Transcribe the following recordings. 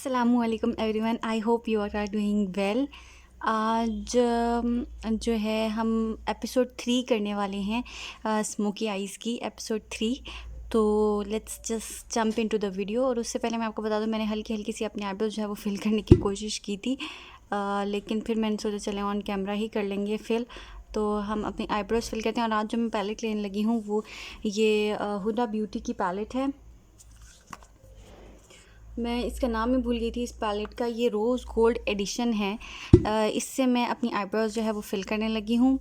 अस्सलामुअलैकुम everyone, I hope you are doing well. आज जो है हम एपिसोड 3 करने वाले हैं, स्मोकी आइज़ की एपिसोड 3। तो let's just jump into the video. और उससे पहले मैं आपको बता दूं, मैंने हल्की हल्की सी अपनी आईब्रोज जो है वो फिल करने की कोशिश की थी, लेकिन फिर मैंने सोचा चले ऑन कैमरा ही कर लेंगे फिल। तो हम अपनी आईब्रोज फिल करते हैं। और आज जो मैं पैलेट लेने लगी हूँ वो ये हुडा ब्यूटी की पैलेट है। मैं इसका नाम ही भूल गई थी इस पैलेट का। ये रोज़ गोल्ड एडिशन है। इससे मैं अपनी आईब्रोज जो है वो फिल करने लगी हूँ।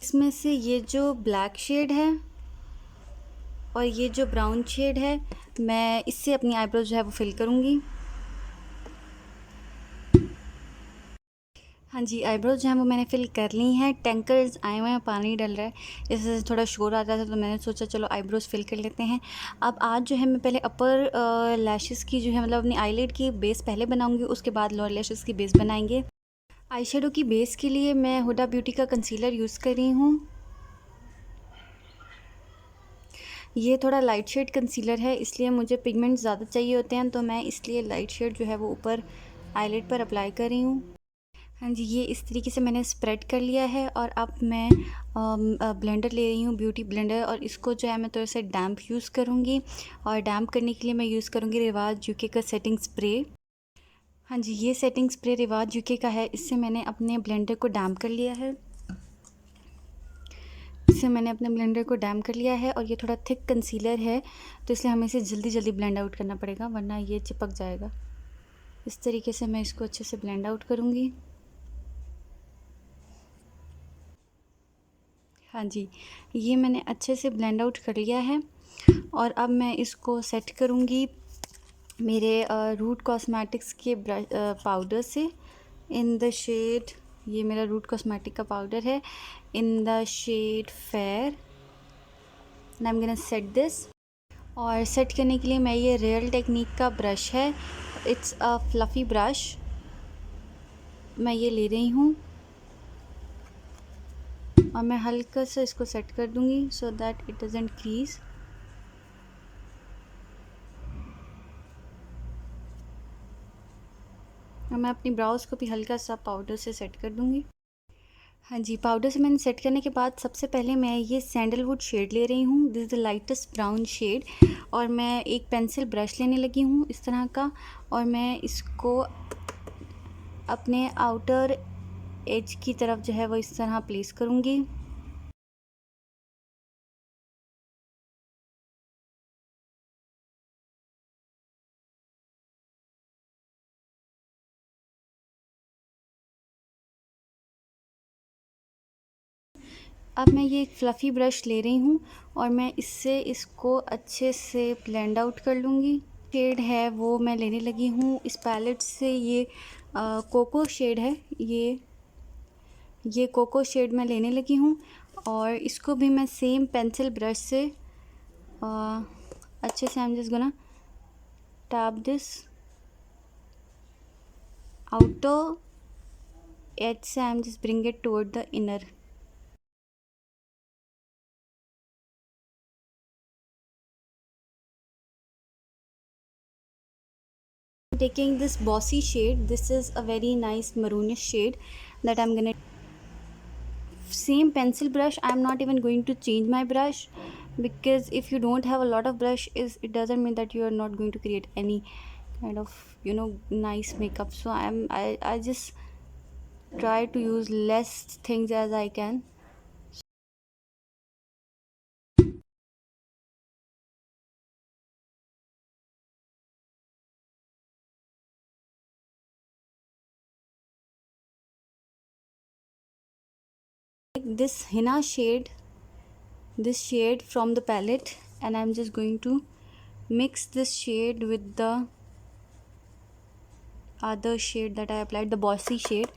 इसमें से ये जो ब्लैक शेड है और ये जो ब्राउन शेड है, मैं इससे अपनी आईब्रोज जो है वो फिल करूँगी। हाँ जी, आईब्रोज जो है वो मैंने फिल कर ली हैं। टैंकर्स आए हुए हैं, पानी डल रहा है, इससे थोड़ा शोर आ रहा था, तो मैंने सोचा चलो आईब्रोज फिल कर लेते हैं। अब आज जो है मैं पहले अपर लैशेस की जो है मतलब अपनी आईलिड की बेस पहले बनाऊंगी, उसके बाद लोअर लैशेस की बेस बनाएंगे। आई शेडो की बेस के लिए मैं हुडा ब्यूटी का कंसीलर यूज़ कर रही हूँ। ये थोड़ा लाइट शेड कंसीलर है, इसलिए मुझे पिगमेंट ज़्यादा चाहिए होते हैं, तो मैं इसलिए लाइट शेड जो है वो ऊपर आईलिड पर अप्लाई कर रही हूँ। हाँ जी, ये इस तरीके से मैंने स्प्रेड कर लिया है। और अब मैं ब्लेंडर ले रही हूँ, ब्यूटी ब्लेंडर, और इसको जो है मैं थोड़ा सा डैम्प यूज़ करूँगी। और डैम्प करने के लिए मैं यूज़ करूँगी रिवाज यूके का सेटिंग स्प्रे। हाँ जी, ये सेटिंग स्प्रे रिवाज यूके का है। इससे मैंने अपने ब्लेंडर को डैम्प कर लिया है। और ये थोड़ा थिक कंसीलर है, तो इसलिए हमें इसे जल्दी जल्दी ब्लेंड आउट करना पड़ेगा, वरना ये चिपक जाएगा। इस तरीके से मैं इसको अच्छे से ब्लेंड आउट करूँगी। हाँ जी, ये मैंने अच्छे से ब्लेंड आउट कर लिया है। और अब मैं इसको सेट करूँगी मेरे रूट कॉस्मेटिक्स के पाउडर से, इन द शेड, ये मेरा रूट कॉस्मेटिक का पाउडर है in the shade fair, and I am gonna set this. और सेट करने के लिए मैं ये रियल टेक्निक का ब्रश है, इट्स अ फ्लफ़ी ब्रश, मैं ये ले रही हूँ और मैं हल्का सा इसको सेट कर दूँगी so that it doesn't crease. और मैं अपनी ब्राउज़ को भी हल्का सा पाउडर से सेट कर दूँगी। हाँ जी, पाउडर से मैंने सेट करने के बाद सबसे पहले मैं ये सैंडलवुड शेड ले रही हूँ, this is the lightest brown shade. और मैं एक पेंसिल ब्रश लेने लगी हूँ इस तरह का, और मैं इसको अपने आउटर एज की तरफ जो है वो इस तरह प्लेस करूँगी। अब मैं ये एक फ़्लफ़ी ब्रश ले रही हूँ और मैं इससे इसको अच्छे से ब्लेंड आउट कर लूँगी। शेड है वो मैं लेने लगी हूँ इस पैलेट से, ये कोको शेड है, ये कोको शेड मैं लेने लगी हूँ। और इसको भी मैं सेम पेंसिल ब्रश से अच्छे से, I am just gonna tap this outer edge से, I am just bring it toward the inner. Taking this bossy shade, this is a very nice maroonish shade that I'm gonna, same pencil brush, I'm not even going to change my brush, because if you don't have a lot of brush, it doesn't mean that you are not going to create any kind of nice makeup. So I just try to use less things as I can. Take this henna shade, this shade from the palette, and I'm just going to mix this shade with the other shade that I applied, the bossy shade,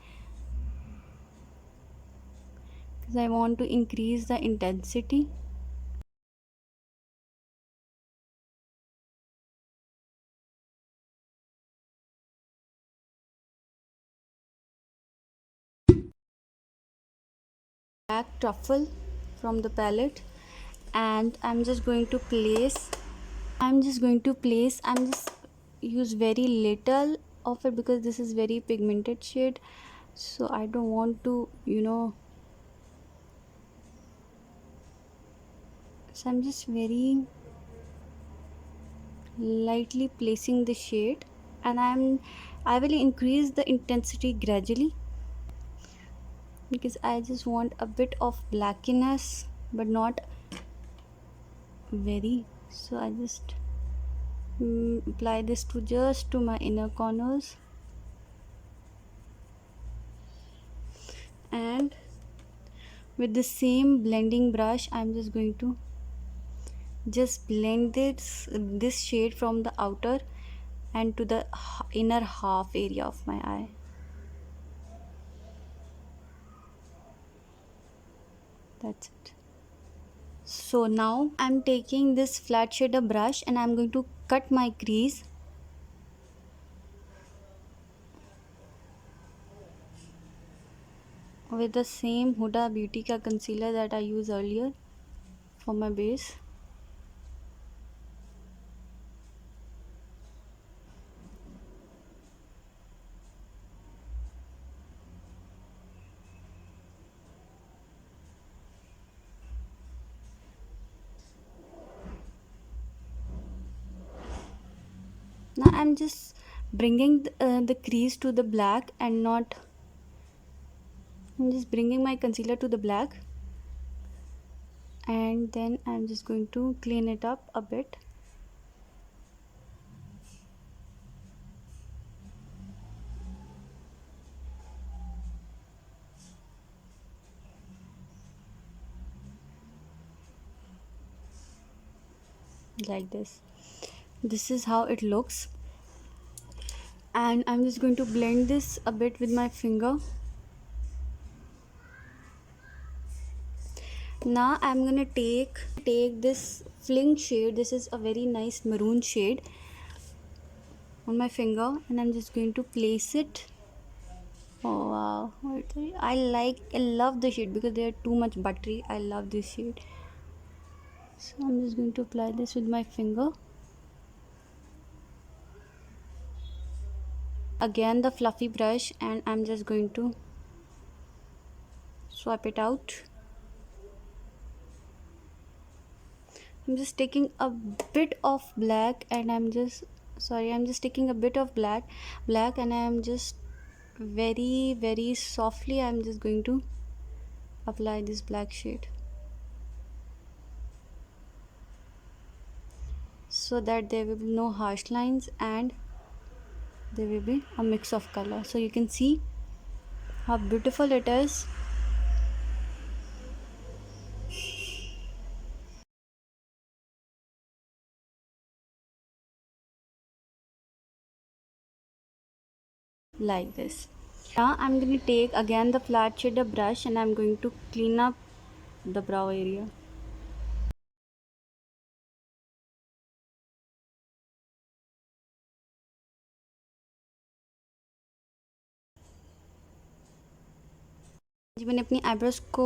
because I want to increase the intensity. Black truffle from the palette, and I'm just use very little of it because this is very pigmented shade, so I don't want to, so I'm just very lightly placing the shade, and I will increase the intensity gradually because I just want a bit of blackiness but not very. So I just apply this to just to my inner corners, and with the same blending brush I'm just going to just blend this shade from the outer and to the inner half area of my eye. That's it. So now I'm taking this flat shader brush and I'm going to cut my crease. With the same Huda Beauty ka concealer that I used earlier for my base. Now I'm just bringing the crease to the black and not, I'm just bringing my concealer to the black, and then I'm just going to clean it up a bit. Like this. This is how it looks, and I'm just going to blend this a bit with my finger. Now I'm gonna take this fling shade. This is a very nice maroon shade on my finger, and I'm just going to place it. Oh wow, I love the shade because they are too much buttery. I love this shade. So I'm just going to apply this with my finger. Again the fluffy brush, and I'm just going to swap it out. I'm just taking a bit of black, and I'm just taking a bit of black, and I'm just very softly I'm just going to apply this black shade so that there will be no harsh lines and there will be a mix of color. So you can see how beautiful it is. Like this. Now I'm going to take again the flat shader brush and I'm going to clean up the brow area. जी मैंने अपनी eyebrows को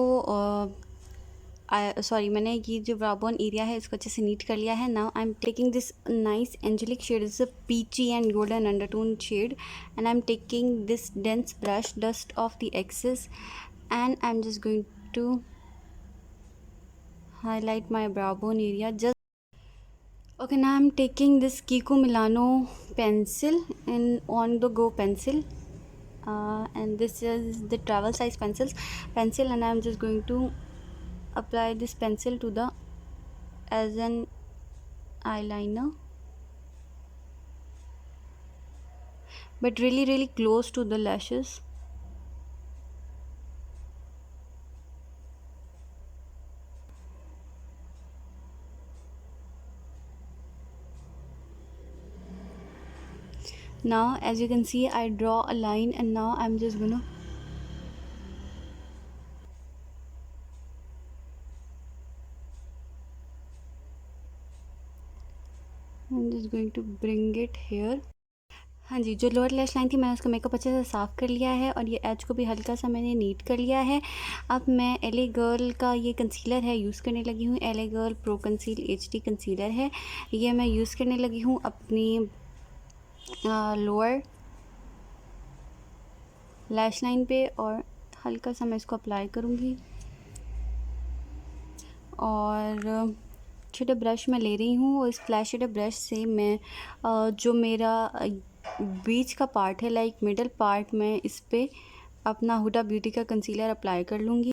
मैंने ये जो brow bone area है इसको अच्छे से नीट कर लिया है. Now I am taking this nice angelic shade. It's a peachy and golden undertone shade, and I am taking this dense brush dust off the excess, and I'm just going to highlight my brow bone area. Okay, now I'm taking this Kiko Milano pencil, in on the go pencil, and this is the travel size pencil, and I'm just going to apply this pencil to the as an eyeliner, but really close to the lashes. Now as you can see I draw a line, and now I'm just going to bring it here. हाँ जी, जो lower lash line थी मैंने उसका makeup अच्छे से साफ़ कर लिया है और ये एज को भी हल्का सा मैंने नीट कर लिया है. अब मैं LA गर्ल का ये कंसीलर है यूज़ करने लगी हूँ. LA girl pro conceal HD concealer है, ये मैं यूज़ करने लगी हूँ अपनी लोअर लैश लाइन पे और हल्का सा मैं इसको अप्लाई करूँगी। और छोटे ब्रश मैं ले रही हूँ और इस फ्लैश शेडर ब्रश से मैं जो मेरा बीच का पार्ट है, लाइक मिडल पार्ट में, इस पे अपना हुडा ब्यूटी का कंसीलर अप्लाई कर लूँगी।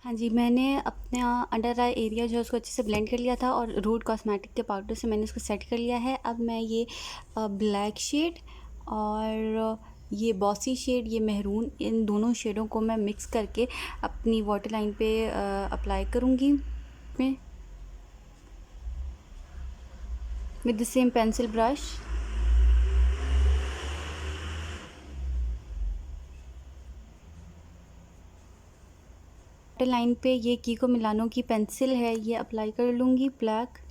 हाँ जी, मैंने अपना अंडर आई एरिया जो है उसको अच्छे से ब्लेंड कर लिया था और रूट कॉस्मेटिक के पाउडर से मैंने इसको सेट कर लिया है। अब मैं ये ब्लैक शेड और ये बॉसी शेड, ये मेहरून, इन दोनों शेडों को मैं मिक्स करके अपनी वाटर लाइन पे अप्लाई करूँगी मैं with the same pencil brush. Water line पे ये कीको मिलानो की पेंसिल है, ये अप्लाई कर लूँगी ब्लैक।